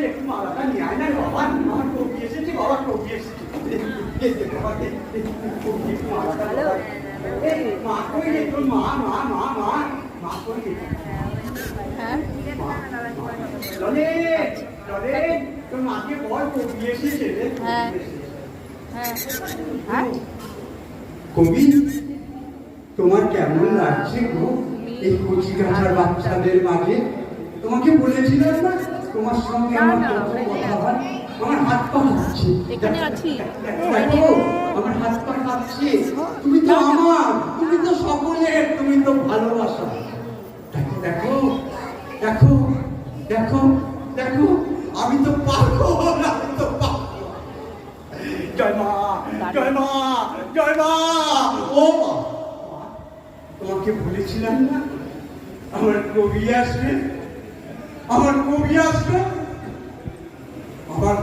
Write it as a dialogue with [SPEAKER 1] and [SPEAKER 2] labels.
[SPEAKER 1] একটু মালাটা নিয়ে আয় না বাবা, আমার কবি এসেছে বাবা, কবি এসেছে। মা কই রে তোর মা, মা মা মা মা কই রে? তোর মাকে বল কবি এসেছে রে। কবি, তোমার কেমন লাগছে গো এই কচি কাঁচার বাচ্চাদের মাঝে? তোমাকে বলেছিলাম না তোমার সঙ্গে আমার কত কথা হয়। আমার হাত পা কাঁপছে, দেখো আমার হাত পা কাঁপছে। তুমি তো আমার, তুমি তো সকলের, তুমি তো ভালোবাসা। দেখো দেখো দেখো দেখো দেখো, আমি তো পারবো না, আমি তো পারবো। জয় মা, জয় মা, জয় মা। ও মা, তোমাকে বলেছিলাম না আমার কবি আসবে, আমার কবি আসবে। আমার